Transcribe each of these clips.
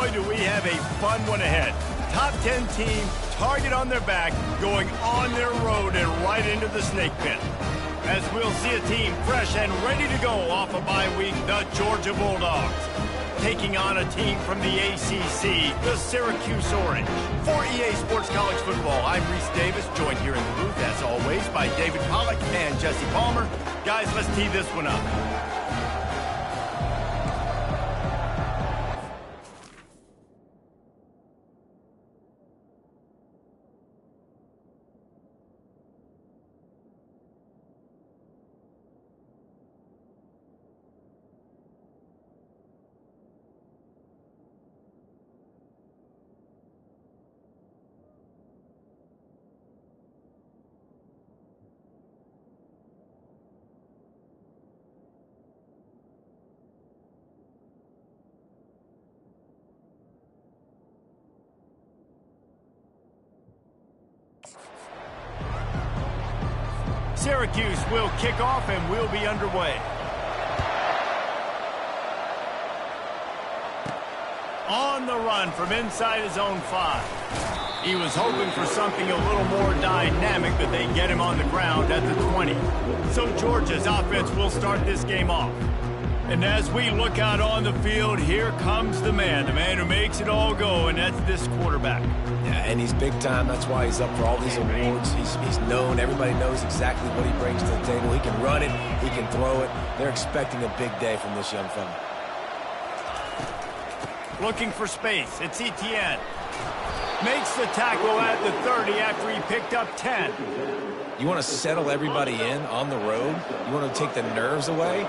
boy, do we have a fun one ahead. Top 10 team, target on their back, going on their road and right into the snake pit. As we'll see a team fresh and ready to go off a bye week, the Georgia Bulldogs. Taking on a team from the ACC, the Syracuse Orange. For EA Sports College Football, I'm Reese Davis, joined here in the booth, as always, by David Pollack and Jesse Palmer. Guys, let's tee this one up. Syracuse will kick off and we'll be underway. On the run from inside his own 5. He was hoping for something a little more dynamic, but they get him on the ground at the 20. So Georgia's offense will start this game off. And as we look out on the field, here comes the man who makes it all go, and that's this quarterback. Yeah, and he's big time. That's why he's up for all these awards. He's known. Everybody knows exactly what he brings to the table. He can run it. He can throw it. They're expecting a big day from this young fella. Looking for space. It's Etienne. Makes the tackle at the 30 after he picked up 10. You want to settle everybody in on the road? You want to take the nerves away?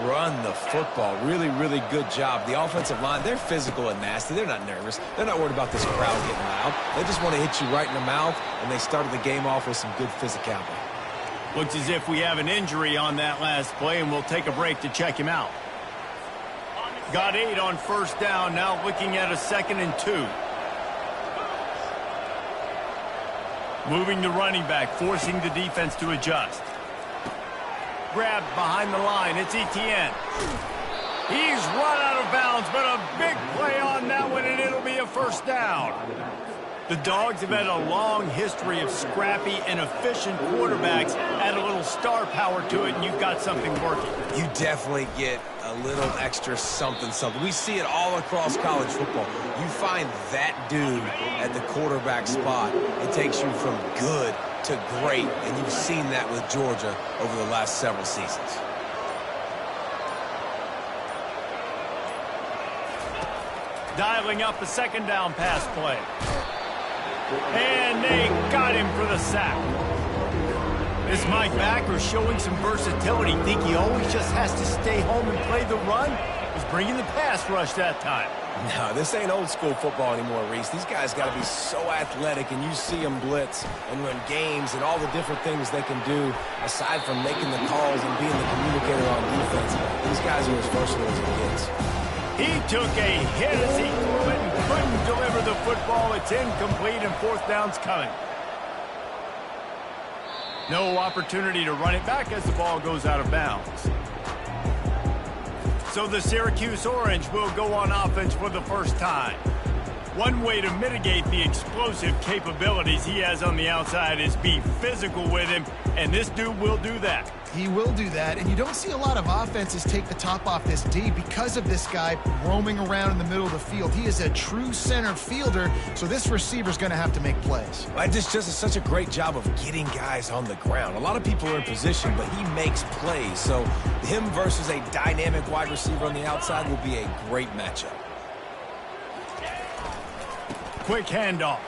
Run the football. Really, really good job. The offensive line, they're physical and nasty. They're not nervous. They're not worried about this crowd getting loud. They just want to hit you right in the mouth, and they started the game off with some good physicality. Looks as if we have an injury on that last play, and we'll take a break to check him out. Got 8 on first down, now looking at a 2nd and 2. Moving the running back, forcing the defense to adjust. Grabbed behind the line, it's Etienne. He's run out of bounds, but a big play on that one, and it'll be a first down. The Dogs have had a long history of scrappy and efficient quarterbacks. Add a little star power to it, and you've got something working. You definitely get a little extra something. We see it all across college football. You find that dude at the quarterback spot, it takes you from good to great, and you've seen that with Georgia over the last several seasons. Dialing up a 2nd down pass play. And they got him for the sack. This Mike Backer showing some versatility. Think he always just has to stay home and play the run? He's bringing the pass rush that time. No, this ain't old school football anymore, Reese. These guys got to be so athletic, and you see them blitz and run games and all the different things they can do aside from making the calls and being the communicator on defense. These guys are as versatile as it gets. He took a hit as he threw it and couldn't deliver the football. It's incomplete, and 4th down's coming. No opportunity to run it back as the ball goes out of bounds. So the Syracuse Orange will go on offense for the first time. One way to mitigate the explosive capabilities he has on the outside is be physical with him, and this dude will do that. He will do that, and you don't see a lot of offenses take the top off this D because of this guy roaming around in the middle of the field. He is a true center fielder, so this receiver's going to have to make plays. It just does such a great job of getting guys on the ground. A lot of people are in position, but he makes plays, so him versus a dynamic wide receiver on the outside will be a great matchup. Quick handoff.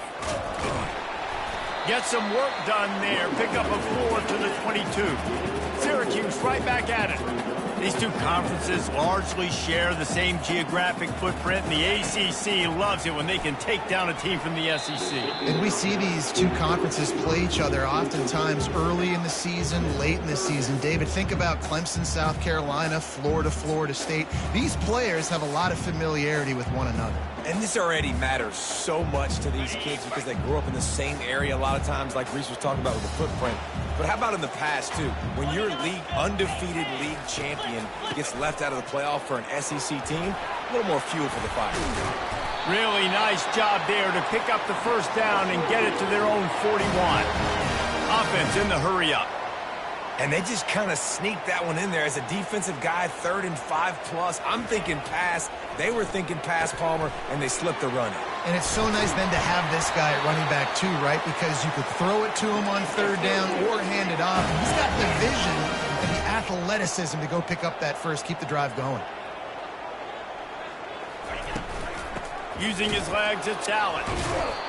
Get some work done there. Pick up a 4 to the 22. Syracuse right back at it. These two conferences largely share the same geographic footprint, and the ACC loves it when they can take down a team from the SEC. And we see these two conferences play each other oftentimes early in the season, late in the season. David, think about Clemson, South Carolina, Florida, Florida State. These players have a lot of familiarity with one another. And this already matters so much to these kids because they grew up in the same area a lot of times, like Reese was talking about with the footprint. But how about in the past, too? When your undefeated league champion gets left out of the playoff for an SEC team, a little more fuel for the fire. Really nice job there to pick up the first down and get it to their own 41. Offense in the hurry up. And they just kind of sneaked that one in there as a defensive guy, 3rd and 5+. I'm thinking pass. They were thinking pass, Palmer, and they slipped the run in. And it's so nice then to have this guy at running back too, right? Because you could throw it to him on 3rd down or hand it off. He's got the vision and the athleticism to go pick up that first, keep the drive going. Using his legs, it's Allen.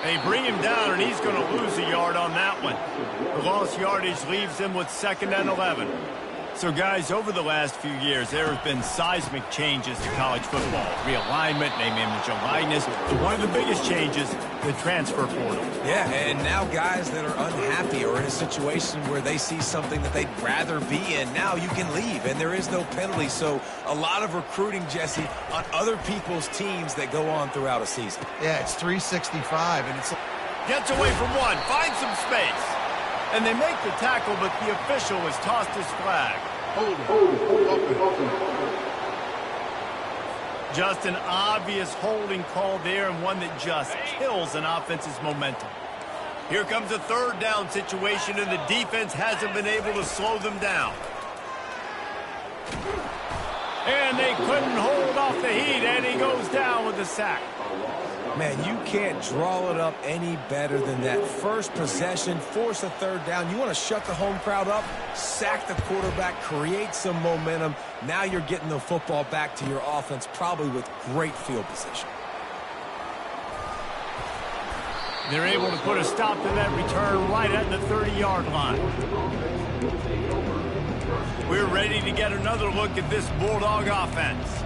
They bring him down, and he's going to lose a yard on that one. The lost yardage leaves him with 2nd and 11. So, guys, over the last few years, there have been seismic changes to college football. Realignment, name, image, and likeness. But one of the biggest changes, the transfer portal. Yeah, and now guys that are unhappy or in a situation where they see something that they'd rather be in, now you can leave, and there is no penalty. So a lot of recruiting, Jesse, on other people's teams that go on throughout a season. Yeah, it's 365, and it's... Gets away from one, finds some space. And they make the tackle, but the official has tossed his flag. Just an obvious holding call there, and one that just kills an offense's momentum. Here comes a 3rd down situation, and the defense hasn't been able to slow them down. And they couldn't hold off the heat, and he goes down with a sack. Man, you can't draw it up any better than that. First possession, force a 3rd down. You want to shut the home crowd up, sack the quarterback, create some momentum. Now you're getting the football back to your offense, probably with great field position. They're able to put a stop to that return right at the 30-yard line. We're ready to get another look at this Bulldog offense.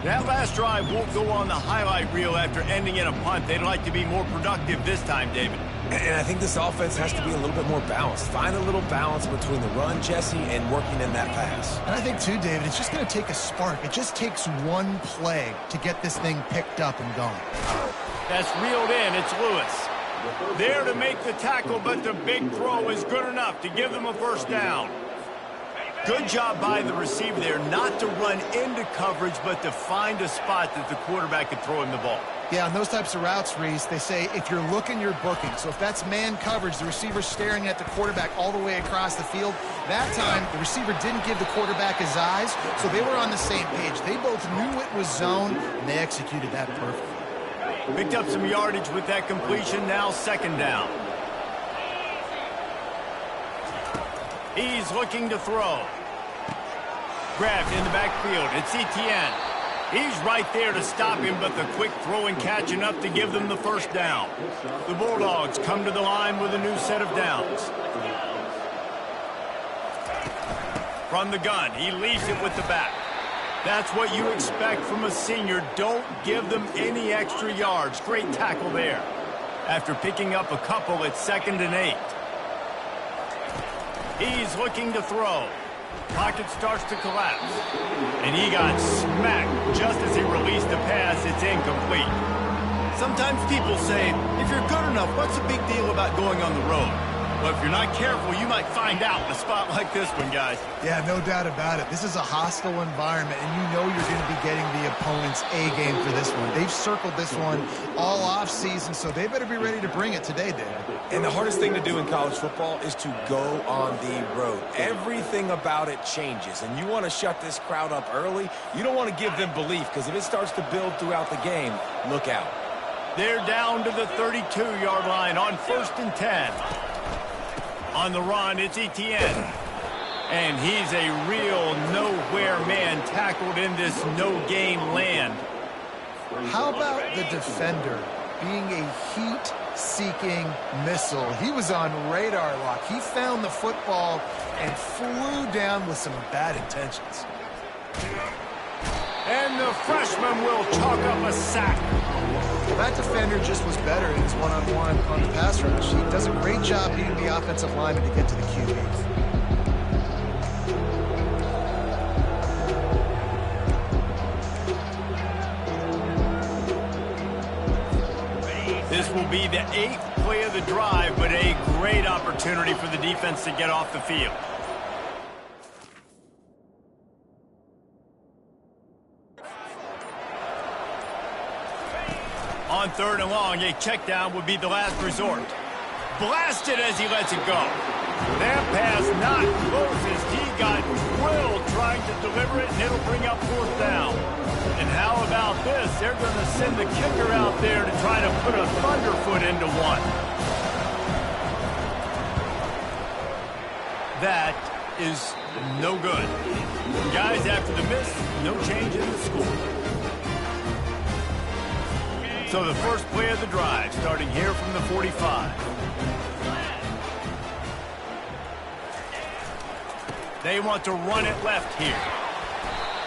That last drive won't go on the highlight reel after ending in a punt. They'd like to be more productive this time, David. And I think this offense has to be a little bit more balanced. Find a little balance between the run, Jesse, and working in that pass. And I think, too, David, it's just going to take a spark. It just takes one play to get this thing picked up and going. That's reeled in. It's Lewis. There to make the tackle, but the big throw is good enough to give them a first down. Good job by the receiver there, not to run into coverage, but to find a spot that the quarterback could throw him the ball. Yeah, on those types of routes, Reese, they say if you're looking, you're booking. So if that's man coverage, the receiver's staring at the quarterback all the way across the field. That time, the receiver didn't give the quarterback his eyes, so they were on the same page. They both knew it was zone, and they executed that perfectly. Picked up some yardage with that completion, now 2nd down. He's looking to throw. Grabbed in the backfield. It's Etienne. He's right there to stop him, but the quick throw and catch enough to give them the first down. The Bulldogs come to the line with a new set of downs. From the gun, he leaves it with the back. That's what you expect from a senior. Don't give them any extra yards. Great tackle there. After picking up a couple, it's 2nd and 8. He's looking to throw. Pocket starts to collapse. And he got smacked just as he released the pass. It's incomplete. Sometimes people say, if you're good enough, what's the big deal about going on the road? Well, if you're not careful, you might find out in a spot like this one, guys. Yeah, no doubt about it. This is a hostile environment, and you know you're going to be getting the opponent's A game for this one. They've circled this one all off season, so they better be ready to bring it today, David. And the hardest thing to do in college football is to go on the road. Everything about it changes, and you want to shut this crowd up early. You don't want to give them belief, because if it starts to build throughout the game, look out. They're down to the 32-yard line on 1st and 10. On the run, it's Etienne. And he's a real nowhere man tackled in this no-gain land. How about the defender being a heat-seeking missile? He was on radar lock. He found the football and flew down with some bad intentions. And the freshman will chalk up a sack. That defender just was better in his one-on-one on the pass rush. He does a great job beating the offensive lineman to get to the QB. This will be the 8th play of the drive, but a great opportunity for the defense to get off the field. On 3rd and long, a check down would be the last resort. Blasted as he lets it go. That pass not close as he got drilled trying to deliver it, and it'll bring up 4th down. And how about this? They're going to send the kicker out there to try to put a thunderfoot into one. That is no good. Guys, after the miss, no change in the score. So the first play of the drive, starting here from the 45. They want to run it left here.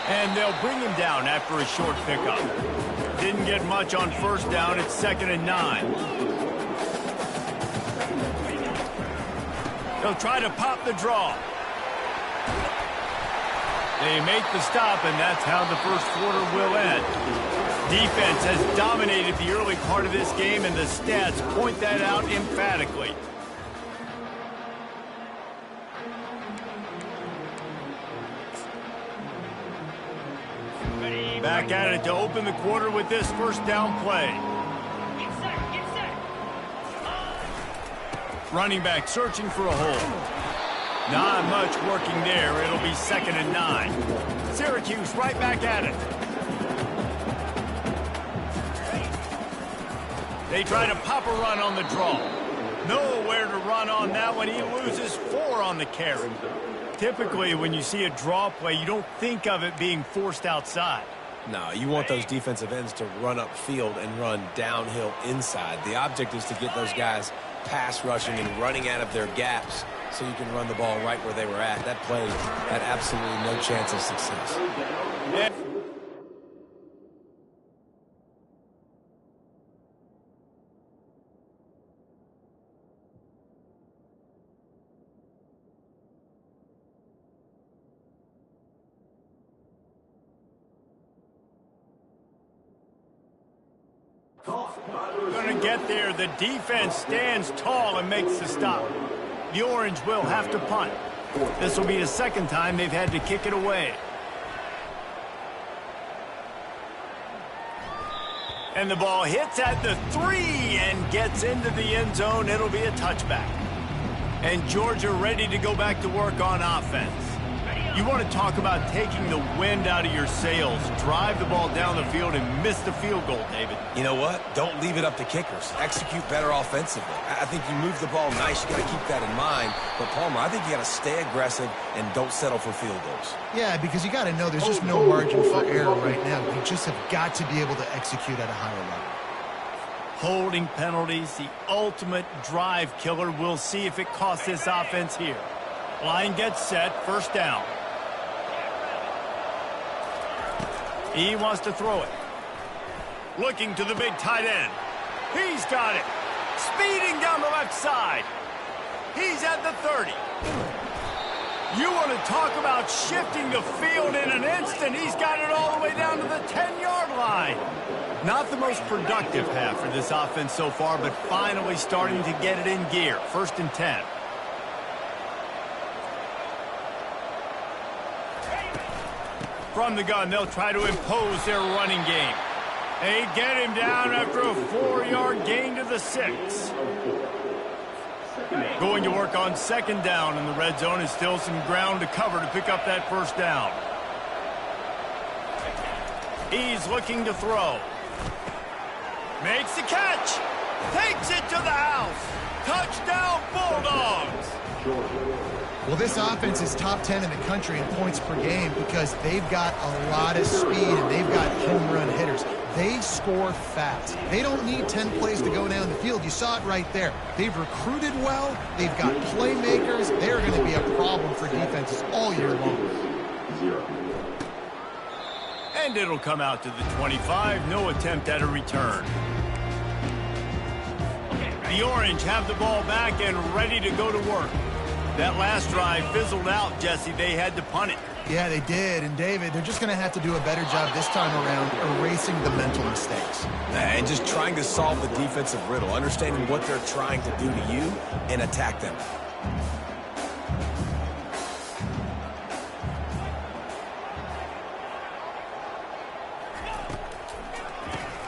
And they'll bring him down after a short pickup. Didn't get much on 1st down. It's 2nd and 9. They'll try to pop the draw. They make the stop, and that's how the first quarter will end. Defense has dominated the early part of this game, and the stats point that out emphatically. Back at it to open the quarter with this 1st down play. Running back searching for a hole. Not much working there. It'll be 2nd and 9. Syracuse right back at it. They try to pop a run on the draw. Nowhere to run on that one. He loses 4 on the carry. Typically, when you see a draw play, you don't think of it being forced outside. No, you want those defensive ends to run upfield and run downhill inside. The object is to get those guys pass rushing and running out of their gaps so you can run the ball right where they were at. That play had absolutely no chance of success. Yeah. Going to get there. The defense stands tall and makes the stop. The Orange will have to punt. This will be the 2nd time they've had to kick it away. And the ball hits at the 3 and gets into the end zone. It'll be a touchback. And Georgia ready to go back to work on offense. You want to talk about taking the wind out of your sails. Drive the ball down the field and miss the field goal, David. You know what? Don't leave it up to kickers. Execute better offensively. I think you move the ball nice. You got to keep that in mind. But, Palmer, I think you got to stay aggressive and don't settle for field goals. Yeah, because you got to know there's just no margin for error right now. You just have got to be able to execute at a higher level. Holding penalties, the ultimate drive killer. We'll see if it costs this offense here. Line gets set, 1st down. He wants to throw it. Looking to the big tight end. He's got it. Speeding down the left side. He's at the 30. You want to talk about shifting the field in an instant. He's got it all the way down to the 10-yard line. Not the most productive half for this offense so far, but finally starting to get it in gear. 1st and 10. From the gun, they'll try to impose their running game. They get him down after a 4-yard gain to the 6. Going to work on 2nd down in the red zone. Is still some ground to cover to pick up that 1st down. He's looking to throw. Makes the catch. Takes it to the house. Touchdown, Bulldogs. Well, this offense is top 10 in the country in points per game because they've got a lot of speed and they've got home run hitters. They score fast. They don't need 10 plays to go down the field. You saw it right there. They've recruited well. They've got playmakers. They're going to be a problem for defenses all year long. And it'll come out to the 25. No attempt at a return. The Orange have the ball back and ready to go to work. That last drive fizzled out, Jesse. They had to punt it. Yeah, they did. And, David, they're just going to have to do a better job this time around erasing the mental mistakes. And just trying to solve the defensive riddle, understanding what they're trying to do to you and attack them.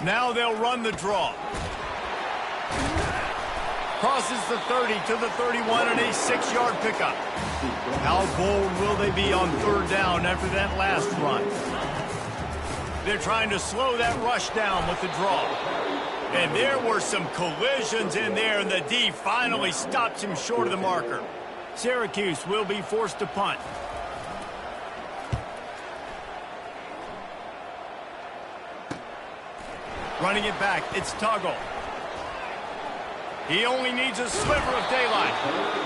Now they'll run the draw. Crosses the 30 to the 31 and a 6-yard pickup. How bold will they be on third down after that last run? They're trying to slow that rush down with the draw. And there were some collisions in there, and the D finally stops him short of the marker. Syracuse will be forced to punt. Running it back, it's Tuggle. He only needs a sliver of daylight.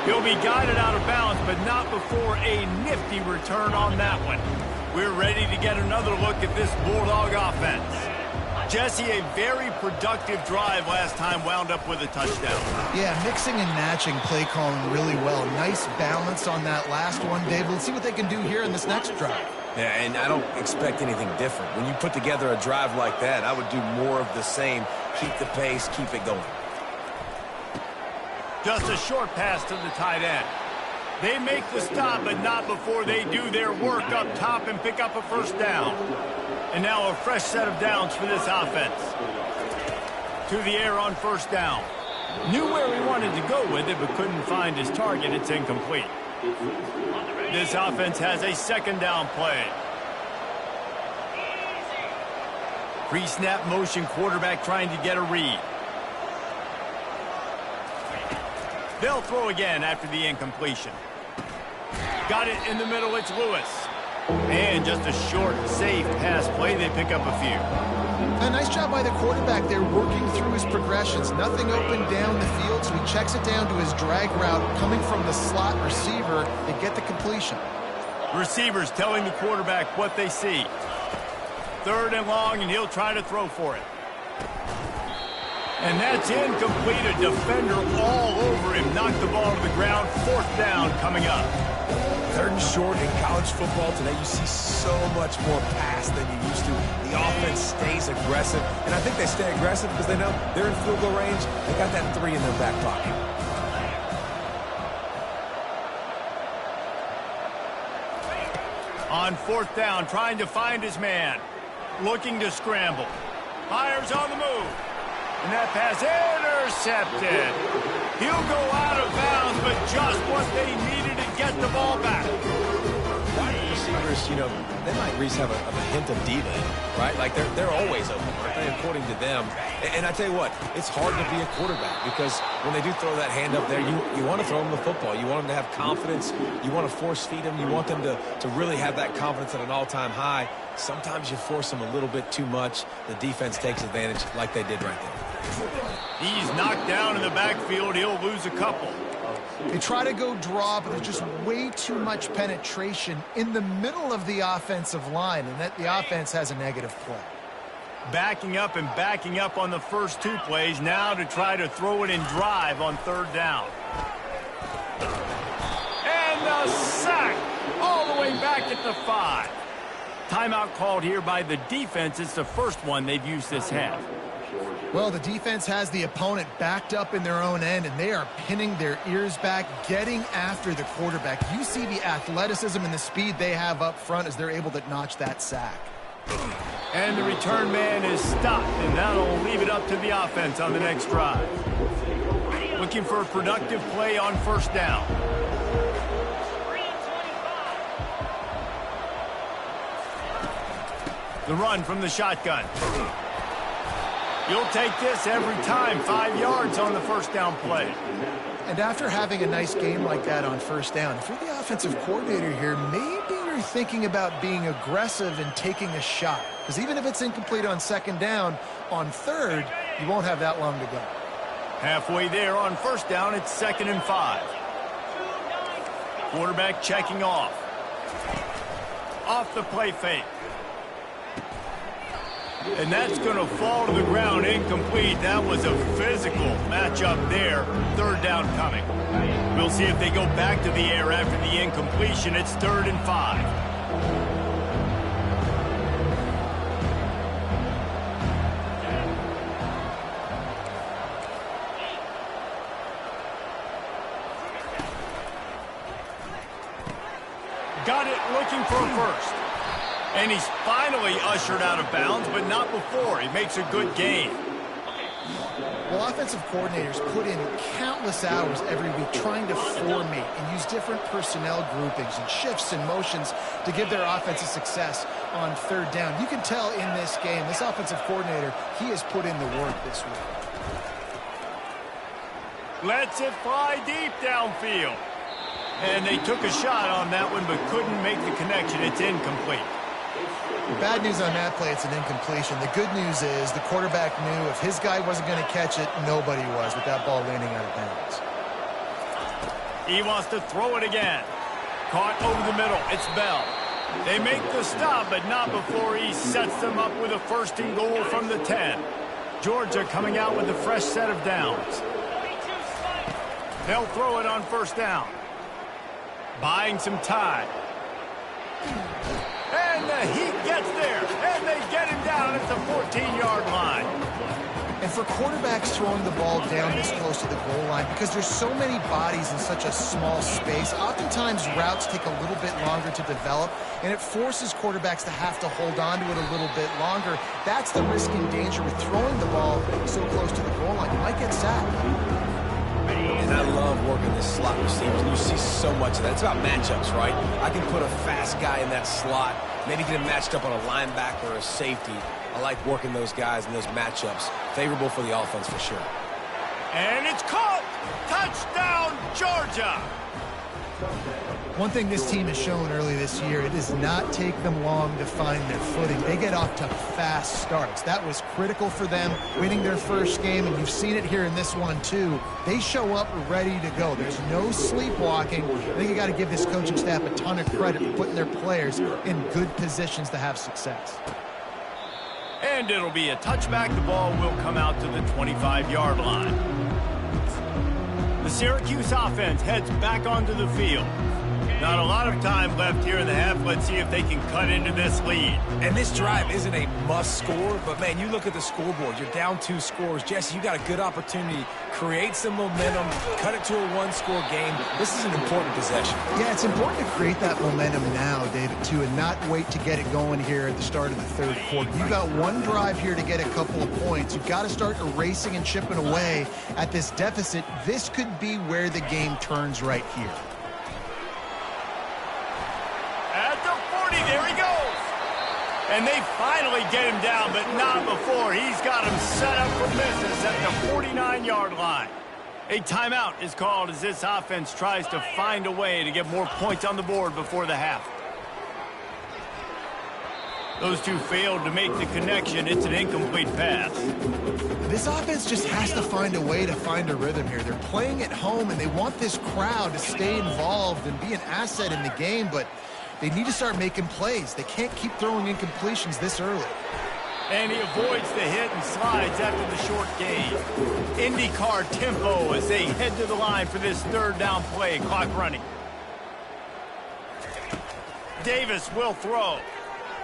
He'll be guided out of bounds, but not before a nifty return on that one. We're ready to get another look at this Bulldog offense. Jesse, a very productive drive last time wound up with a touchdown. Yeah, mixing and matching play calling really well. Nice balance on that last one, David. Let's see what they can do here in this next drive. Yeah, and I don't expect anything different. When you put together a drive like that, I would do more of the same. Keep the pace, keep it going. Just a short pass to the tight end. They make the stop, but not before they do their work up top and pick up a first down. And now a fresh set of downs for this offense. To the air on first down. Knew where he wanted to go with it, but couldn't find his target. It's incomplete. This offense has a second down play. Pre-snap motion quarterback trying to get a read. They'll throw again after the incompletion. Got it in the middle, it's Lewis. And just a short, safe pass play, they pick up a few. A nice job by the quarterback there working through his progressions. Nothing open down the field, so he checks it down to his drag route coming from the slot receiver. They get the completion. Receivers telling the quarterback what they see. Third and long, and he'll try to throw for it. And that's incomplete. A defender all over him. Knocked the ball to the ground. Fourth down coming up. Third and short in college football today, you see so much more pass than you used to. The offense stays aggressive, and I think they stay aggressive because they know they're in field goal range. They got that 3 in their back pocket. On fourth down, trying to find his man. Looking to scramble. Fires on the move. And that pass intercepted. He'll go out of bounds, but just what they needed to get the ball back. Wide receivers, you know, they might at least have a hint of diva, right? Like they're always open, aren't they, according to them? And I tell you what, it's hard to be a quarterback because when they do throw that hand up there, you want to throw them the football. You want them to have confidence. You want to force feed them. You want them to really have that confidence at an all-time high. Sometimes you force them a little bit too much. The defense takes advantage like they did right there. He's knocked down in the backfield. He'll lose a couple. They try to go draw, but there's just way too much penetration in the middle of the offensive line, and that the offense has a negative play. Backing up and backing up on the first 2 plays, now to try to throw it in drive on third down. And the sack all the way back at the 5. Timeout called here by the defense. It's the first one they've used this half. Well, the defense has the opponent backed up in their own end, and they are pinning their ears back, getting after the quarterback. You see the athleticism and the speed they have up front as they're able to notch that sack. And the return man is stopped, and that'll leave it up to the offense on the next drive. Looking for a productive play on first down. The run from the shotgun. You'll take this every time. 5 yards on the first down play. And after having a nice game like that on first down, if you're the offensive coordinator here, maybe you're thinking about being aggressive and taking a shot. Because even if it's incomplete on second down, on third, you won't have that long to go. Halfway there on first down, it's 2nd and 5. Quarterback checking off. Off the play fake. And that's going to fall to the ground incomplete. That was a physical matchup there. Third down coming. We'll see if they go back to the air after the incompletion. It's 3rd and 5. Got it, looking for a first. And he's finally ushered out of bounds, but not before. He makes a good gain. Well, offensive coordinators put in countless hours every week trying to formate and use different personnel groupings and shifts and motions to give their offensive success on third down. You can tell in this game, this offensive coordinator, he has put in the work this week. Lets it fly deep downfield. And they took a shot on that one, but couldn't make the connection. It's incomplete. Bad news on that play, it's an incompletion. The good news is the quarterback knew if his guy wasn't going to catch it, nobody was with that ball landing out of bounds. He wants to throw it again. Caught over the middle. It's Bell. They make the stop, but not before he sets them up with a first and goal from the 10. Georgia coming out with a fresh set of downs. They'll throw it on first down. Buying some time. And the Heat gets there, and they get him down at the 14-yard line. And for quarterbacks throwing the ball down this close to the goal line, because there's so many bodies in such a small space, oftentimes routes take a little bit longer to develop, and it forces quarterbacks to have to hold on to it a little bit longer. That's the risk and danger with throwing the ball so close to the goal line. You might get sacked. And I love working this slot receivers. You see so much of that. It's about matchups, right? I can put a fast guy in that slot, maybe get him matched up on a linebacker or a safety. I like working those guys in those matchups. Favorable for the offense for sure. And it's caught! Touchdown, Georgia! One thing this team has shown early this year, it does not take them long to find their footing. They get off to fast starts. That was critical for them, winning their first game, and you've seen it here in this one too. They show up ready to go. There's no sleepwalking. I think you got to give this coaching staff a ton of credit for putting their players in good positions to have success. And it'll be a touchback. The ball will come out to the 25-yard line. The Syracuse offense heads back onto the field. Not a lot of time left here in the half. Let's see if they can cut into this lead. And this drive isn't a must score, but man, you look at the scoreboard. You're down 2 scores. Jesse, you got a good opportunity. Create some momentum. Cut it to a 1-score game. This is an important possession. Yeah, it's important to create that momentum now, David, too, and not wait to get it going here at the start of the third quarter. You got one drive here to get a couple of points. You've got to start erasing and chipping away at this deficit. This could be where the game turns right here. At the 40, there he goes. And they finally get him down, but not before. He's got him set up for misses at the 49-yard line. A timeout is called as this offense tries to find a way to get more points on the board before the half. Those two failed to make the connection. It's an incomplete pass. This offense just has to find a way to find a rhythm here. They're playing at home, and they want this crowd to stay involved and be an asset in the game, but they need to start making plays. They can't keep throwing incompletions this early. And he avoids the hit and slides after the short gain. IndyCar tempo as they head to the line for this third down play. Clock running. Davis will throw.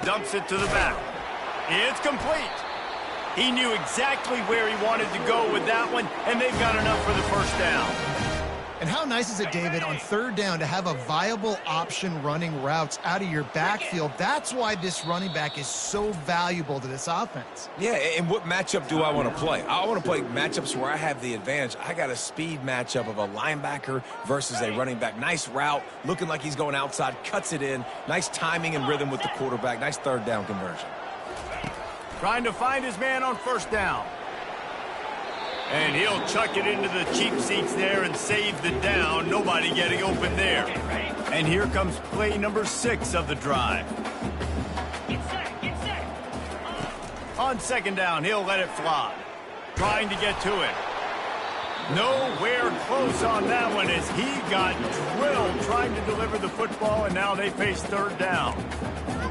Dumps it to the back. It's complete. He knew exactly where he wanted to go with that one, and they've got enough for the first down. And how nice is it, David, on third down to have a viable option running routes out of your backfield? That's why this running back is so valuable to this offense. Yeah, and what matchup do I want to play? I want to play matchups where I have the advantage. I got a speed matchup of a linebacker versus a running back. Nice route, looking like he's going outside, cuts it in. Nice timing and rhythm with the quarterback. Nice third down conversion. Trying to find his man on first down. And he'll chuck it into the cheap seats there and save the down. Nobody getting open there. And here comes play number 6 of the drive. On second down, he'll let it fly. Trying to get to it. Nowhere close on that one as he got drilled trying to deliver the football, and now they face third down.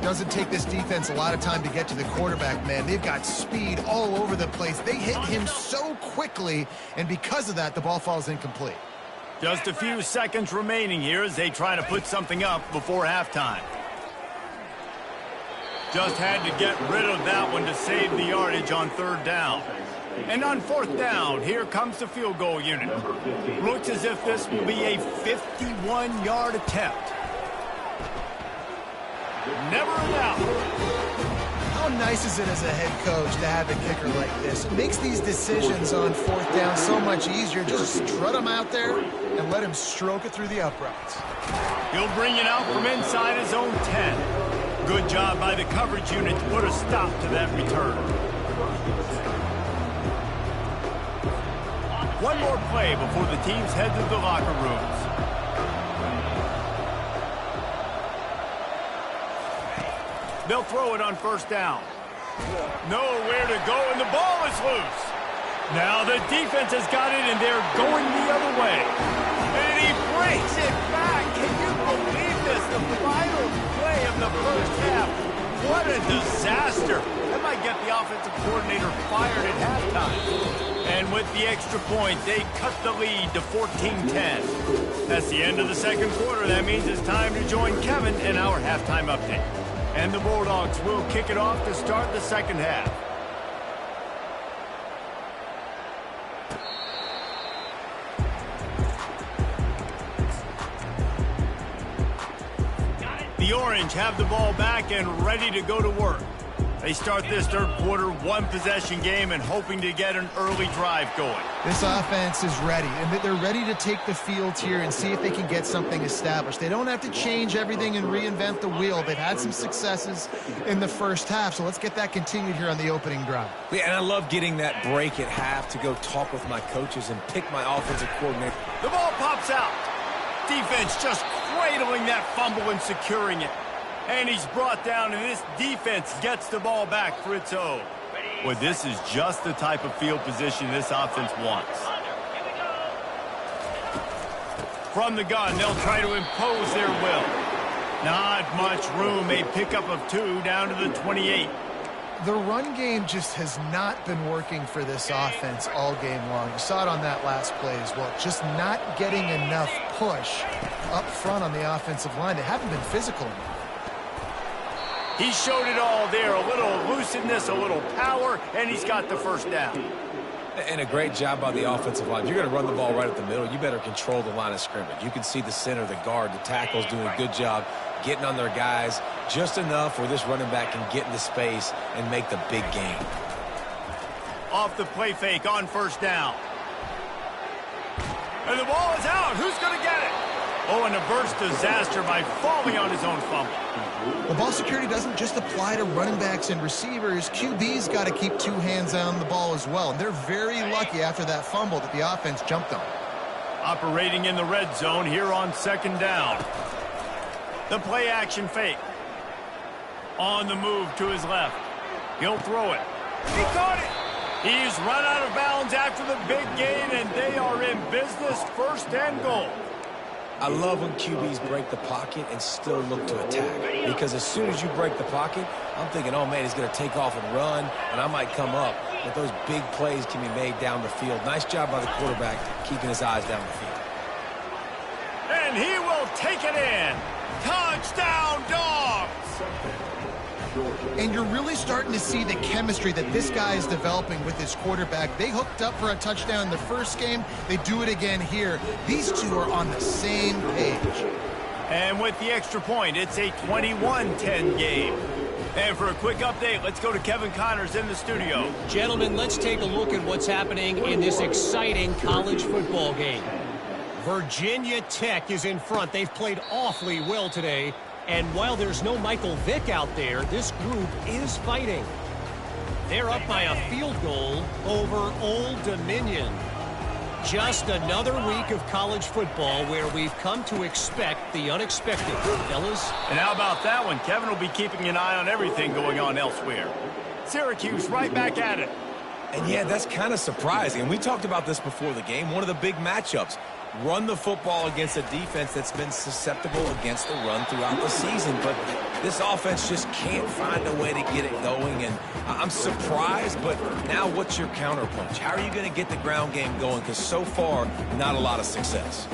Doesn't take this defense a lot of time to get to the quarterback, man. They've got speed all over the place. They hit him so quickly, and because of that, the ball falls incomplete. Just a few seconds remaining here as they try to put something up before halftime. Just had to get rid of that one to save the yardage on third down. And on fourth down, here comes the field goal unit. Looks as if this will be a 51-yard attempt. never in doubt. How nice is it as a head coach to have a kicker like this? It makes these decisions on fourth down so much easier. Just strut him out there and let him stroke it through the uprights. He'll bring it out from inside his own 10. Good job by the coverage unit to put a stop to that return. One more play before the teams head to the locker rooms. They'll throw it on first down. Nowhere to go, and the ball is loose. Now the defense has got it, and they're going the other way. And he brings it back. Can you believe this? The final play of the first half. What a disaster. That might get the offensive coordinator fired at halftime. And with the extra point, they cut the lead to 14-10. That's the end of the second quarter. That means it's time to join Kevin in our halftime update. And the Bulldogs will kick it off to start the second half. The Orange have the ball back and ready to go to work. They start this third quarter one-possession game and hoping to get an early drive going. This offense is ready, and they're ready to take the field here and see if they can get something established. They don't have to change everything and reinvent the wheel. They've had some successes in the first half, so let's get that continued here on the opening drive. Yeah, and I love getting that break at half to go talk with my coaches and pick my offensive coordinator. The ball pops out. Defense just cradling that fumble and securing it. And he's brought down, and this defense gets the ball back for its own. Well, this is just the type of field position this offense wants. From the gun, they'll try to impose their will. Not much room. A pickup of 2 down to the 28. The run game just has not been working for this offense all game long. You saw it on that last play as well. Just not getting enough push up front on the offensive line. They haven't been physical enough. He showed it all there. A little elusiveness, a little power, and he's got the first down. And a great job by the offensive line. If you're going to run the ball right at the middle, you better control the line of scrimmage. You can see the center, the guard, the tackles doing a good job getting on their guys just enough where this running back can get into space and make the big gain. Off the play fake on first down. And the ball is out. Who's going to get it? Oh, and a burst disaster by falling on his own fumble. Well, ball security doesn't just apply to running backs and receivers. QB's got to keep 2 hands on the ball as well. And they're very lucky after that fumble that the offense jumped on. Operating in the red zone here on second down. The play action fake. On the move to his left. He'll throw it. He caught it. He's run out of bounds after the big gain, and they are in business, first and goal. I love when QBs break the pocket and still look to attack. Because as soon as you break the pocket, I'm thinking, oh, man, he's going to take off and run, and I might come up. But those big plays can be made down the field. Nice job by the quarterback keeping his eyes down the field. And he will take it in. Touchdown, Dogs! And you're really starting to see the chemistry that this guy is developing with his quarterback. They hooked up for a touchdown in the first game. They do it again here. These two are on the same page. And with the extra point, it's a 21-10 game. And for a quick update, let's go to Kevin Connors in the studio. Gentlemen, let's take a look at what's happening in this exciting college football game. Virginia Tech is in front. They've played awfully well today. And while there's no Michael Vick out there, this group is fighting. They're up by a field goal over Old Dominion. Just another week of college football where we've come to expect the unexpected, fellas. And how about that one? Kevin will be keeping an eye on everything going on elsewhere. Syracuse right back at it. And yeah, that's kind of surprising. And we talked about this before the game. One of the big matchups. Run the football against a defense that's been susceptible against the run throughout the season. But this offense just can't find a way to get it going. And I'm surprised, but now what's your counterpunch? How are you going to get the ground game going? Because so far, not a lot of success.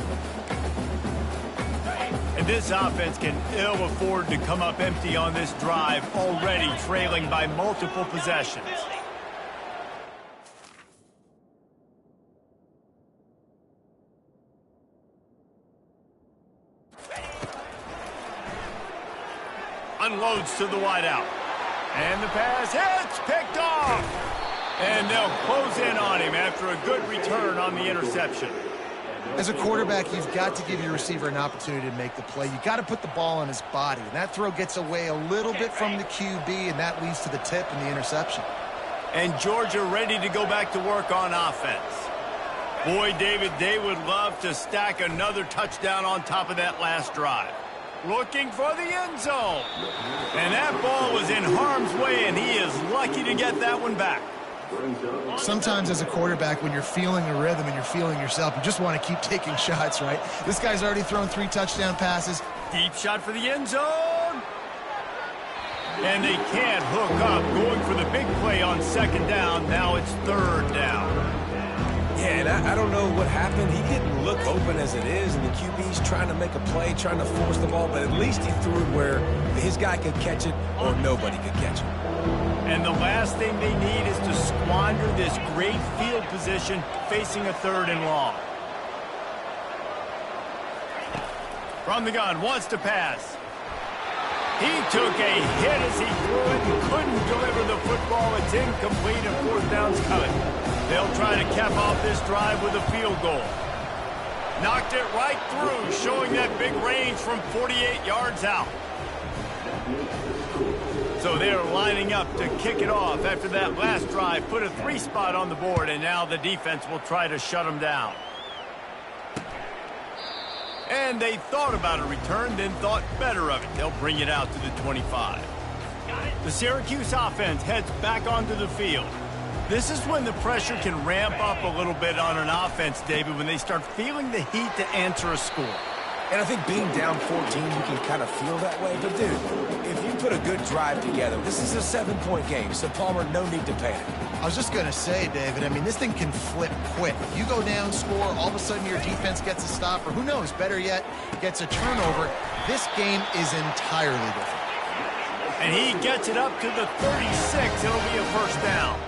And this offense can ill afford to come up empty on this drive, already trailing by multiple possessions. unloads to the wideout. And the pass hits, picked off. And they'll close in on him after a good return on the interception. As a quarterback, you've got to give your receiver an opportunity to make the play. You've got to put the ball on his body. And that throw gets away a little bit from the QB, and that leads to the tip and the interception. And Georgia ready to go back to work on offense. Boy, David, they would love to stack another touchdown on top of that last drive. Looking for the end zone. And that ball was in harm's way, and he is lucky to get that one back. Sometimes as a quarterback, when you're feeling a rhythm and you're feeling yourself, you just want to keep taking shots, right? This guy's already thrown 3 touchdown passes. Deep shot for the end zone. And they can't hook up. Going for the big play on second down. Now it's third down. Yeah, and I don't know what happened. He didn't look open as it is, and the QB's trying to make a play, trying to force the ball, but at least he threw it where his guy could catch it or nobody could catch it. And the last thing they need is to squander this great field position facing a 3rd and long. From the gun, wants to pass. He took a hit as he threw it and couldn't deliver the football. It's incomplete and 4th down's coming. They'll try to cap off this drive with a field goal. Knocked it right through, showing that big range from 48 yards out. So they're lining up to kick it off after that last drive. Put a 3 spot on the board, and now the defense will try to shut them down. And they thought about a return, then thought better of it. They'll bring it out to the 25. The Syracuse offense heads back onto the field. This is when the pressure can ramp up a little bit on an offense, David, when they start feeling the heat to answer a score. And I think being down 14, you can kind of feel that way. But, dude, if you put a good drive together, this is a 7-point game, so, Palmer, no need to panic. I was just going to say, David, I mean, this thing can flip quick. You go down, score, all of a sudden your defense gets a stop, or who knows, better yet, gets a turnover. This game is entirely different. And he gets it up to the 36. It'll be a 1st down.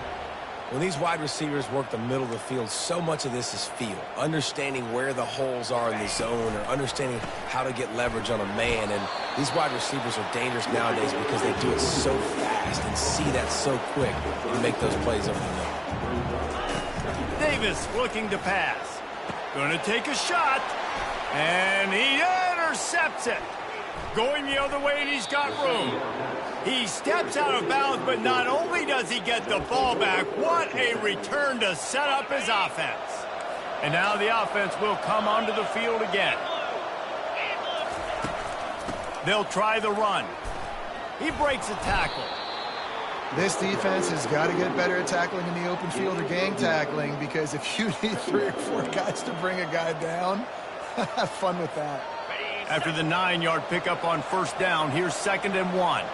When these wide receivers work the middle of the field, so much of this is feel. Understanding where the holes are in the zone or understanding how to get leverage on a man. And these wide receivers are dangerous nowadays because they do it so fast and see that so quick and make those plays over the middle. Davis looking to pass. Going to take a shot. And he intercepts it. Going the other way, and he's got room. He steps out of bounds, but not only does he get the ball back, what a return to set up his offense. And now the offense will come onto the field again. They'll try the run. He breaks a tackle. This defense has got to get better at tackling in the open field or gang tackling, because if you need 3 or 4 guys to bring a guy down, have fun with that. After the 9-yard pickup on 1st down, here's 2nd and 1.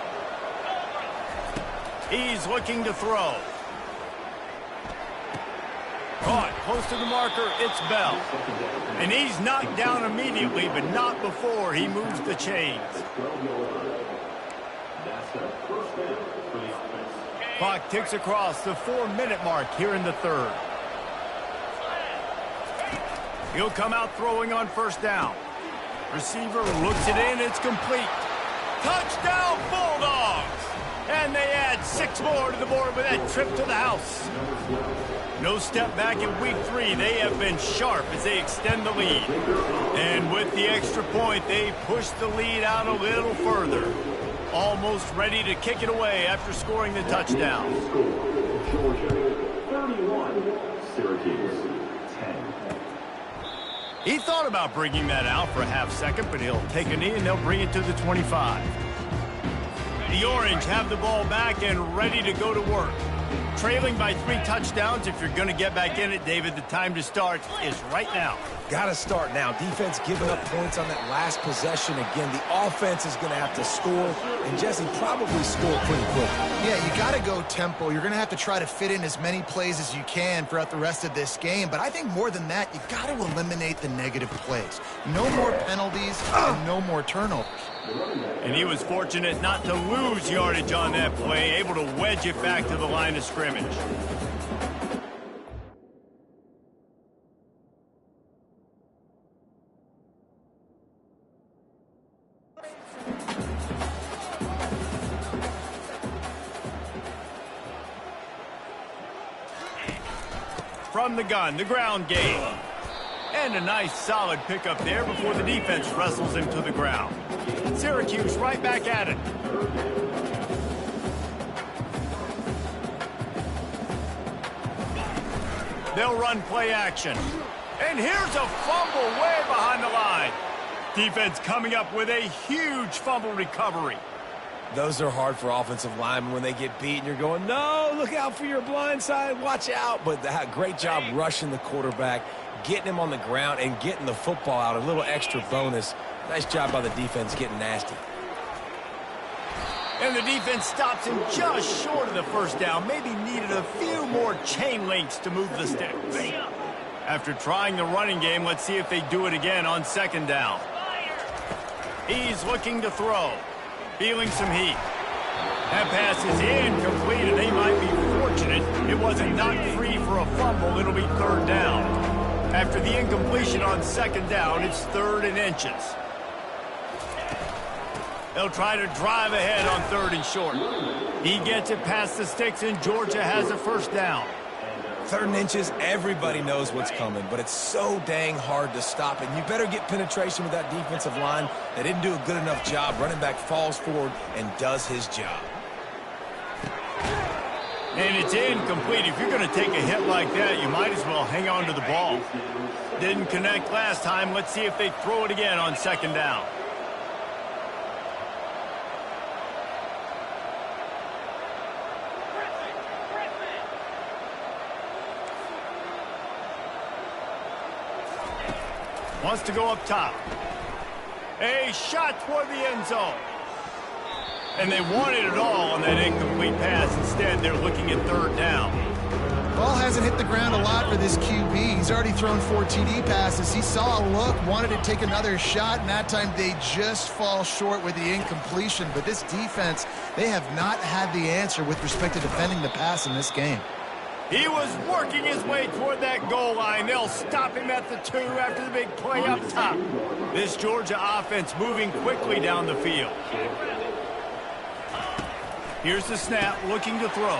He's looking to throw. Caught close to the marker, it's Bell. And he's knocked down immediately, but not before he moves the chains. Clock ticks across the 4-minute mark here in the 3rd. He'll come out throwing on 1st down. Receiver looks it in, it's complete. Touchdown, Bulldogs! And they add 6 more to the board with that trip to the house. No step back in week 3. They have been sharp as they extend the lead. And with the extra point, they push the lead out a little further. Almost ready to kick it away after scoring the touchdown. Georgia 31, Syracuse 10. He thought about bringing that out for a half second, but he'll take a knee and they'll bring it to the 25. The Orange have the ball back and ready to go to work. Trailing by 3 touchdowns. If you're going to get back in it, David, the time to start is right now. Got to start now. Defense giving up points on that last possession. Again, the offense is going to have to score, and Jesse probably score pretty quick. Yeah, you got to go tempo. You're going to have to try to fit in as many plays as you can throughout the rest of this game. But I think more than that, you got to eliminate the negative plays. No more penalties and no more turnovers. And he was fortunate not to lose yardage on that play, able to wedge it back to the line of scrimmage. from the gun, the ground game. And a nice solid pickup there before the defense wrestles him to the ground. Syracuse right back at it. They'll run play action. And here's a fumble way behind the line. Defense coming up with a huge fumble recovery. Those are hard for offensive linemen when they get beat and you're going, no, look out for your blind side, watch out. But great job rushing the quarterback, getting him on the ground and getting the football out, a little extra bonus. Nice job by the defense getting nasty. And the defense stops him just short of the first down. Maybe needed a few more chain links to move the sticks. After trying the running game, let's see if they do it again on second down. He's looking to throw. Feeling some heat. That pass is incomplete, and they might be fortunate it wasn't knocked free for a fumble. It'll be third down. After the incompletion on second down, it's 3rd and inches. They'll try to drive ahead on 3rd and short. He gets it past the sticks, and Georgia has a first down. 3rd and inches, everybody knows what's coming, but it's so dang hard to stop it. You better get penetration with that defensive line. They didn't do a good enough job. Running back falls forward and does his job. And it's incomplete. If you're going to take a hit like that, you might as well hang on to the ball. Didn't connect last time. Let's see if they throw it again on second down. Wants to go up top. A shot toward the end zone. And they wanted it all on that incomplete pass. Instead, they're looking at 3rd down. Ball hasn't hit the ground a lot for this QB. He's already thrown 4 TD passes. He saw a look, wanted to take another shot, and that time they just fall short with the incompletion. But this defense, they have not had the answer with respect to defending the pass in this game. He was working his way toward that goal line. They'll stop him at the 2 after the big play up top. This Georgia offense moving quickly down the field. Here's the snap, looking to throw.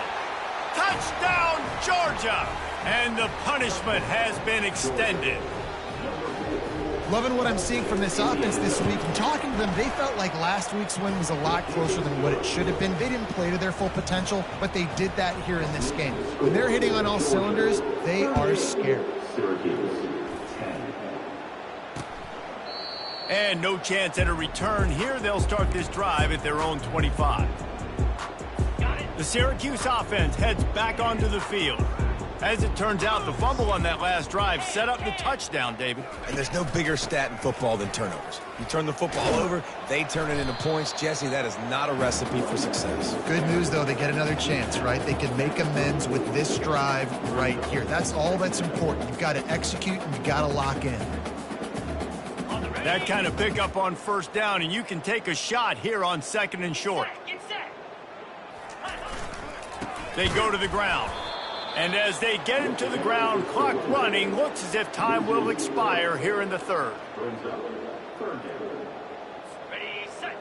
Touchdown, Georgia! And the punishment has been extended. Loving what I'm seeing from this offense this week. And talking to them, they felt like last week's win was a lot closer than what it should have been. They didn't play to their full potential, but they did that here in this game. When they're hitting on all cylinders, they are scared. And no chance at a return here. They'll start this drive at their own 25. The Syracuse offense heads back onto the field. As it turns out, the fumble on that last drive set up the touchdown, David. And there's no bigger stat in football than turnovers. You turn the football over, they turn it into points. Jesse, that is not a recipe for success. Good news, though, they get another chance, right? They can make amends with this drive right here. That's all that's important. You've got to execute and you've got to lock in. That kind of pickup on first down, and you can take a shot here on 2nd and short. They go to the ground. And as they get him to the ground, clock running, looks as if time will expire here in the 3rd. Ready, set.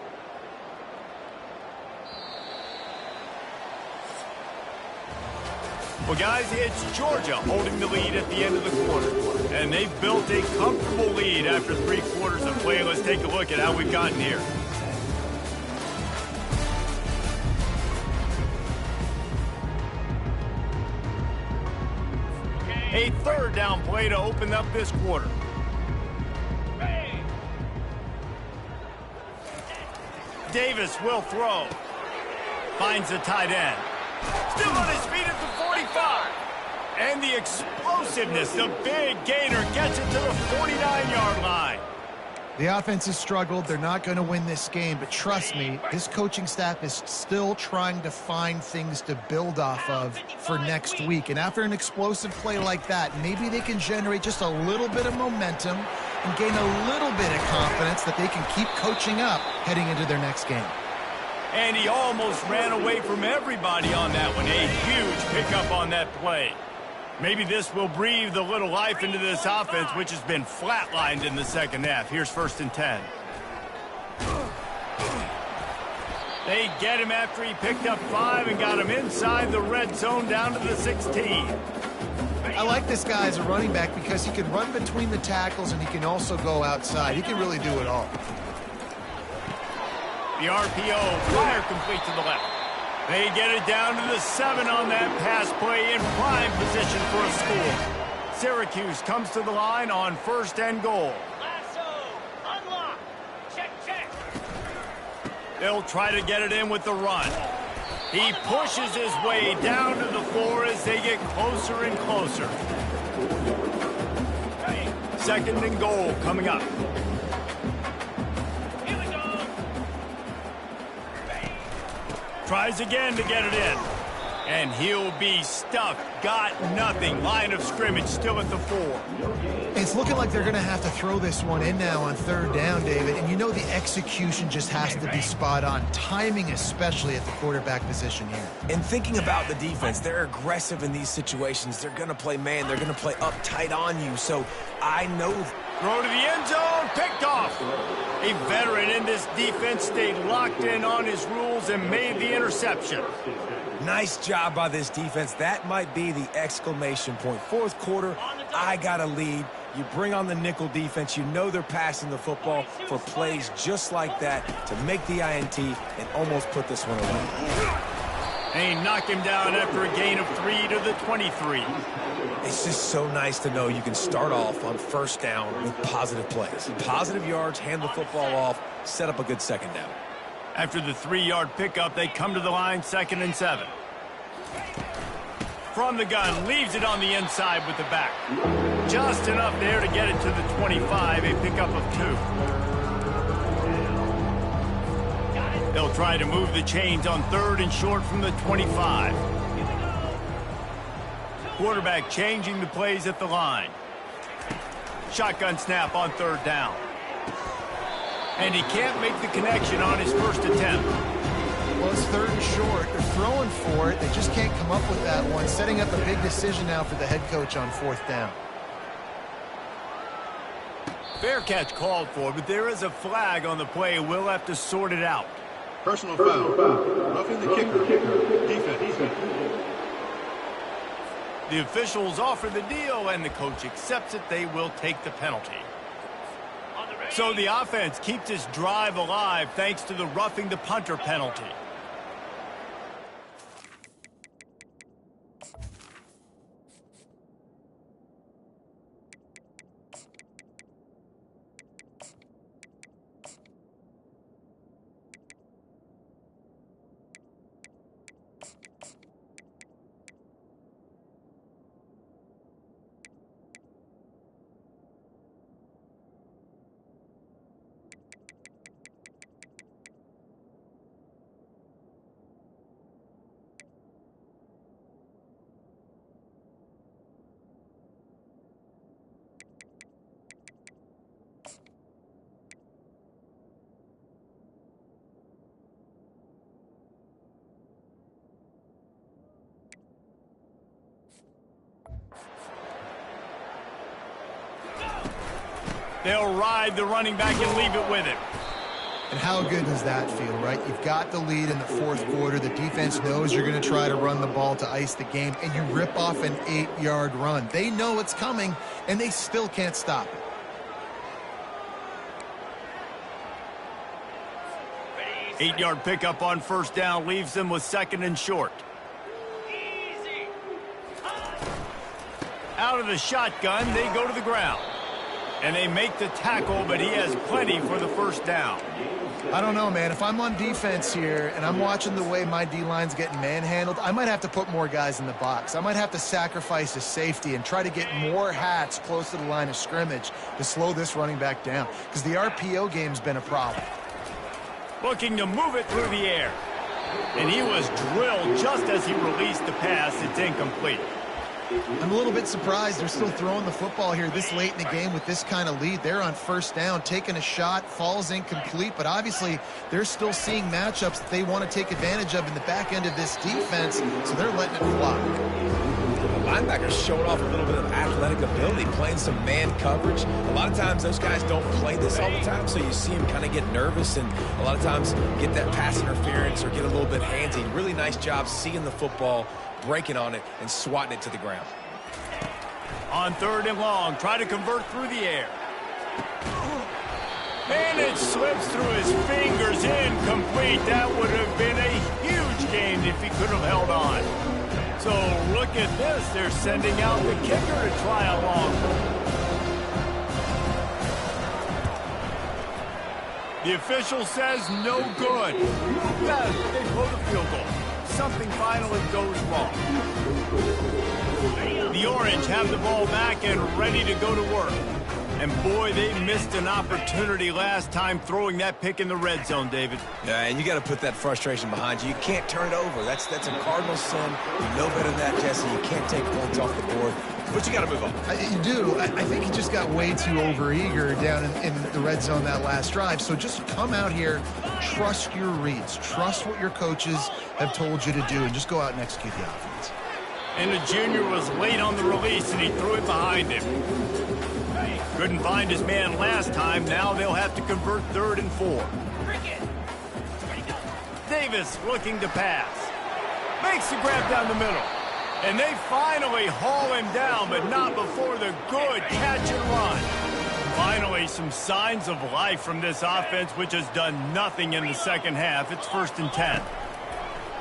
Well, guys, it's Georgia holding the lead at the end of the quarter. And they've built a comfortable lead after 3 quarters of play. Let's take a look at how we've gotten here. A 3rd down play to open up this quarter. Davis will throw. Finds the tight end. Still on his feet at the 45. And the explosiveness, the big gainer gets it to the 49-yard line. The offense has struggled. They're not going to win this game, but trust me, this coaching staff is still trying to find things to build off of for next week. And after an explosive play like that, maybe they can generate just a little bit of momentum and gain a little bit of confidence that they can keep coaching up heading into their next game. And he almost ran away from everybody on that one. A huge pickup on that play. Maybe this will breathe a little life into this offense, which has been flatlined in the second half. Here's 1st and 10. They get him after he picked up 5 and got him inside the red zone down to the 16. I like this guy as a running back because he can run between the tackles and he can also go outside. He can really do it all. The RPO, flyer complete to the left. They get it down to the 7 on that pass play in prime position for a score. Syracuse comes to the line on 1st and goal. Lasso, unlock, check, check. They'll try to get it in with the run. He pushes his way down to the floor as they get closer and closer. 2nd and goal coming up. Here we go. Tries again to get it in. And he'll be stuck. Got nothing. Line of scrimmage still at the 4. It's looking like they're going to have to throw this one in now on 3rd down, David. And you know the execution just has to be spot on. Timing especially at the quarterback position here. And thinking about the defense, they're aggressive in these situations. They're going to play man. They're going to play up tight on you. So I know. Throw to the end zone. Picked off. A veteran in this defense stayed locked in on his rules and made the interception. Nice job by this defense. That might be the exclamation point. 4th quarter, I got a lead. You bring on the nickel defense. You know they're passing the football for plays just like that to make the INT and almost put this one away. They knock him down after a gain of 3 to the 23. It's just so nice to know you can start off on 1st down with positive plays. Positive yards, hand the football off, set up a good 2nd down. After the 3-yard pickup, they come to the line 2nd and 7. From the gun, leaves it on the inside with the back. Just enough there to get it to the 25, a pickup of 2. They'll try to move the chains on 3rd and short from the 25. Quarterback changing the plays at the line. Shotgun snap on 3rd down. And he can't make the connection on his 1st attempt. Well, it's 3rd and short. They're throwing for it. They just can't come up with that one. Setting up a big decision now for the head coach on 4th down. Fair catch called for, but there is a flag on the play. We'll have to sort it out. Personal foul. Roughing the kicker. Defense. The officials offer the deal, and the coach accepts it. They will take the penalty. So the offense keeps this drive alive thanks to the roughing the punter penalty. They'll ride the running back and leave it with him. And how good does that feel, right? You've got the lead in the 4th quarter. The defense knows you're going to try to run the ball to ice the game, and you rip off an 8-yard run. They know it's coming, and they still can't stop it. 8-yard pickup on 1st down leaves them with 2nd and short. Easy. Out of the shotgun, they go to the ground. And they make the tackle, but he has plenty for the 1st down. I don't know, man. If I'm on defense here and I'm watching the way my D-line's getting manhandled, I might have to put more guys in the box. I might have to sacrifice a safety and try to get more hats close to the line of scrimmage to slow this running back down, because the RPO game's been a problem. Looking to move it through the air. And he was drilled just as he released the pass. It's incomplete. I'm a little bit surprised they're still throwing the football here this late in the game with this kind of lead. They're on 1st down, taking a shot, falls incomplete, but obviously they're still seeing matchups that they want to take advantage of in the back end of this defense, so they're letting it fly. The linebackers showing off a little bit of athletic ability, playing some man coverage. A lot of times those guys don't play this all the time, so you see them kind of get nervous and a lot of times get that pass interference or get a little bit handsy. Really nice job seeing the football, breaking on it, and swatting it to the ground. On 3rd and long, try to convert through the air. And it slips through his fingers, incomplete. That would have been a huge gain if he could have held on. So look at this. They're sending out the kicker to try a long one. The official says no good. Yeah, they blow the field goal. Something finally goes wrong. The Orange have the ball back and ready to go to work. And boy, they missed an opportunity last time throwing that pick in the red zone, David. Yeah, and you got to put that frustration behind you. You can't turn it over. That's a cardinal sin. You know better than that, Jesse. You can't take points off the board. But you got to move on. You do. I think he just got way too overeager down in the red zone that last drive. So just come out here, trust your reads, trust what your coaches have told you to do, and just go out and execute the offense. And the junior was late on the release, and he threw it behind him. Couldn't find his man last time. Now they'll have to convert 3rd and 4. Davis looking to pass. Makes the grab down the middle. And they finally haul him down, but not before the good catch and run. Finally, some signs of life from this offense, which has done nothing in the second half. It's 1st and 10.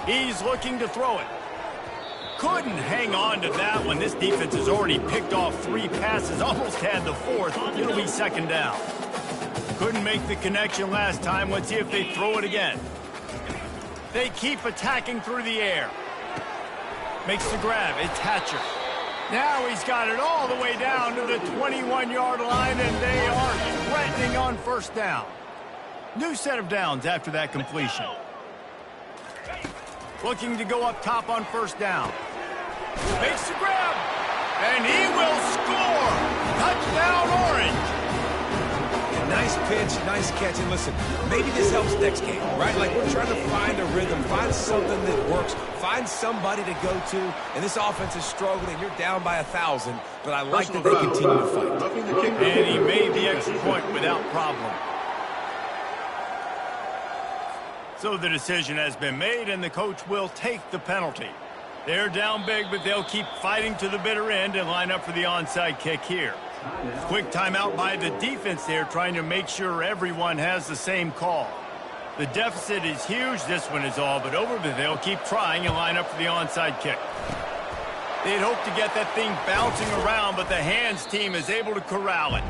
He's looking to throw it. Couldn't hang on to that one. This defense has already picked off 3 passes, almost had the 4th. It'll be 2nd down. Couldn't make the connection last time. Let's see if they throw it again. They keep attacking through the air. Makes the grab. It's Hatcher. Now he's got it all the way down to the 21-yard line, and they are threatening on 1st down. New set of downs after that completion. Looking to go up top on 1st down. Makes the grab, and he will score. Touchdown, Orange. Nice pitch, nice catch, and listen, maybe this helps next game, right? Like, we're trying to find a rhythm, find something that works, find somebody to go to, and this offense is struggling. You're down by 1,000, but I like that they continue to fight. And he made the extra point without problem. So the decision has been made, and the coach will take the penalty. They're down big, but they'll keep fighting to the bitter end and line up for the onside kick here. Quick timeout by the defense there, trying to make sure everyone has the same call. The deficit is huge. This one is all but over, but they'll keep trying and line up for the onside kick. They'd hope to get that thing bouncing around, but the hands team is able to corral it.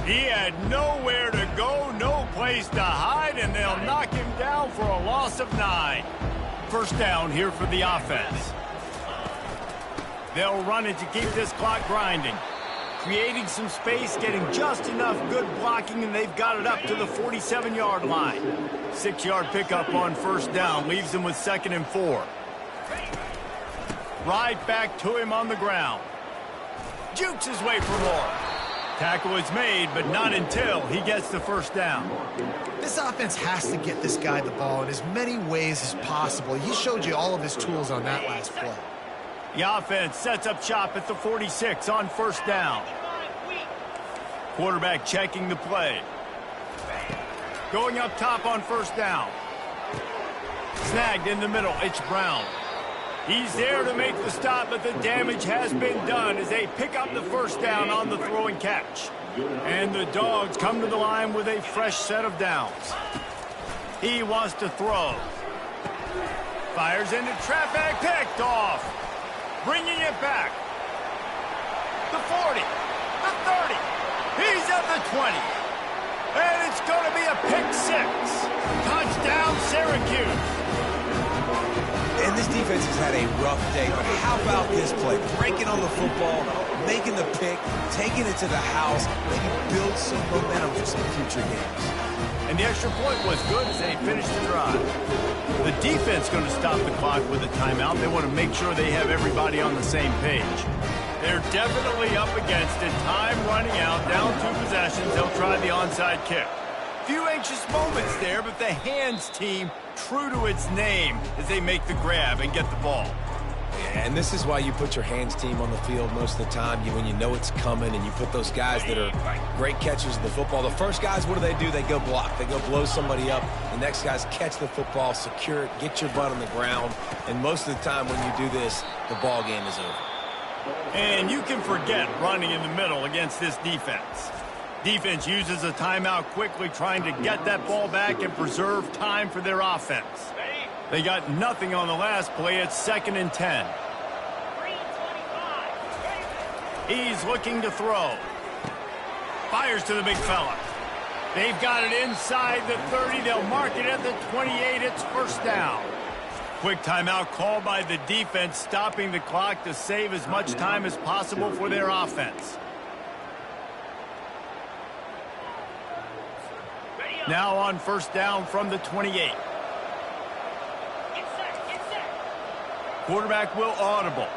He had nowhere to go, no place to hide, and they'll knock him down for a loss of 9. 1st down here for the offense. They'll run it to keep this clock grinding. Creating some space, getting just enough good blocking, and they've got it up to the 47-yard line. 6-yard pickup on 1st down, leaves them with 2nd and 4. Right back to him on the ground. Jukes his way for more. Tackle is made, but not until he gets the 1st down. This offense has to get this guy the ball in as many ways as possible. He showed you all of his tools on that last play. The offense sets up shop at the 46 on 1st down. Quarterback checking the play. Going up top on 1st down. Snagged in the middle. It's Brown. He's there to make the stop, but the damage has been done as they pick up the 1st down on the throw and catch. And the Dogs come to the line with a fresh set of downs. He wants to throw. Fires into traffic, picked off. Bringing it back. The 40, the 30. He's at the 20. And it's going to be a pick 6. Touchdown, Syracuse. And this defense has had a rough day, but how about this play? Breaking on the football, making the pick, taking it to the house, maybe build some momentum for some future games. And the extra point was good as they finished the drive. The defense going to stop the clock with a timeout. They want to make sure they have everybody on the same page. They're definitely up against it. Time running out, down 2 possessions. They'll try the onside kick. Few anxious moments there, but the hands team true to its name as they make the grab and get the ball. Yeah, and this is why you put your hands team on the field most of the time. When you know it's coming, and you put those guys that are great catchers of the football. The first guys, what do? They go block. They go blow somebody up. The next guys catch the football, secure it, get your butt on the ground. And most of the time when you do this, the ball game is over. And you can forget running in the middle against this defense. Defense uses a timeout quickly, trying to get that ball back and preserve time for their offense. They got nothing on the last play. It's 2nd and 10. He's looking to throw. Fires to the big fella. They've got it inside the 30. They'll mark it at the 28. It's 1st down. Quick timeout called by the defense, stopping the clock to save as much time as possible for their offense. Now on 1st down from the 28. Quarterback will audible.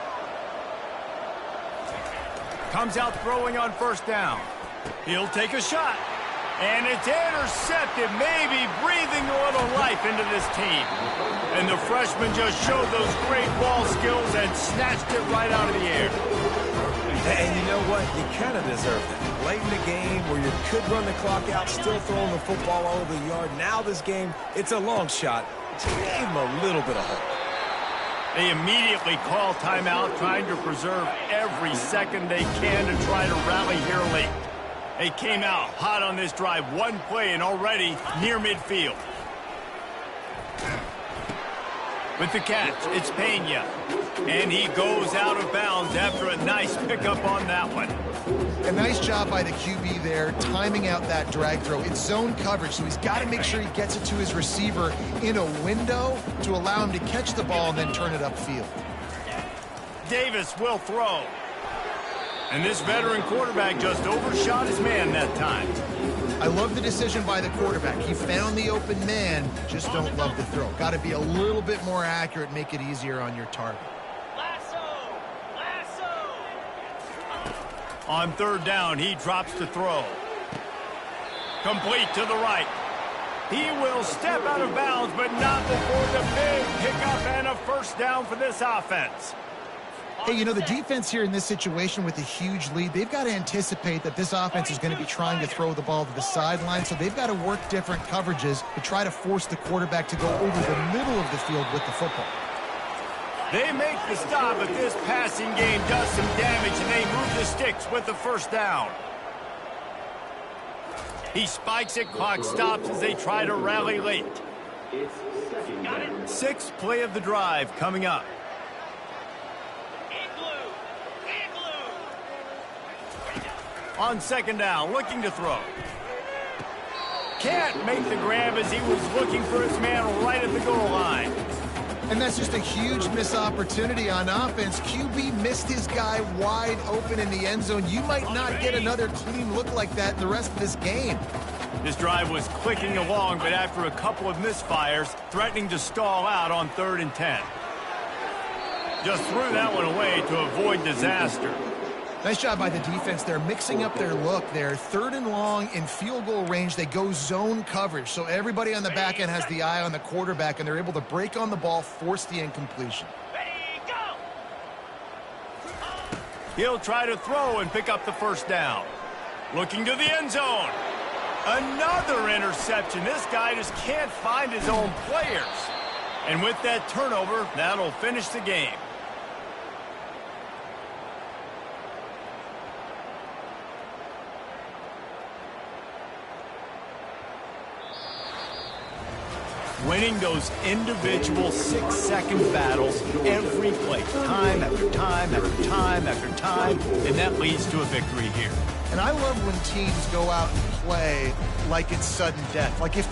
Comes out throwing on 1st down. He'll take a shot. And it's intercepted, maybe breathing a little life into this team. And the freshman just showed those great ball skills and snatched it right out of the air. And you know what? You kind of deserve that. Late in the game where you could run the clock out, still throwing the football all over the yard. Now this game, it's a long shot. Just gave him a little bit of hope. They immediately call timeout, trying to preserve every second they can to try to rally here late. They came out hot on this drive. One play and already near midfield. With the catch, it's Pena. And he goes out of bounds after a nice pickup on that one. A nice job by the QB there, timing out that drag throw. It's zone coverage, so he's got to make sure he gets it to his receiver in a window to allow him to catch the ball and then turn it upfield. Davis will throw. And this veteran quarterback just overshot his man that time. I love the decision by the quarterback. He found the open man, just don't love the throw. Got to be a little bit more accurate, make it easier on your target. On 3rd down, he drops to throw. Complete to the right. He will step out of bounds, but not before the big pickup and a 1st down for this offense. Hey, you know, the defense here in this situation with a huge lead, they've got to anticipate that this offense is going to be trying to throw the ball to the sideline, so they've got to work different coverages to try to force the quarterback to go over the middle of the field with the football. They make the stop, but this passing game does some damage, and they move the sticks with the 1st down. He spikes it, clock stops as they try to rally late. 6th play of the drive coming up. On 2nd down, looking to throw. Can't make the grab as he was looking for his man right at the goal line. And that's just a huge missed opportunity on offense. QB missed his guy wide open in the end zone. You might not get another clean look like that in the rest of this game. This drive was clicking along, but after a couple of misfires, threatening to stall out on 3rd and 10. Just threw that one away to avoid disaster. Nice job by the defense. They're mixing up their look. They're 3rd and long in field goal range. They go zone coverage, so everybody on the back end has the eye on the quarterback, and they're able to break on the ball, force the incompletion. He'll try to throw and pick up the 1st down. Looking to the end zone. Another interception. This guy just can't find his own players. And with that turnover, that'll finish the game. Winning those individual 6-second battles every play, time after time after time after time, and that leads to a victory here. And I love when teams go out and play like it's sudden death. Like if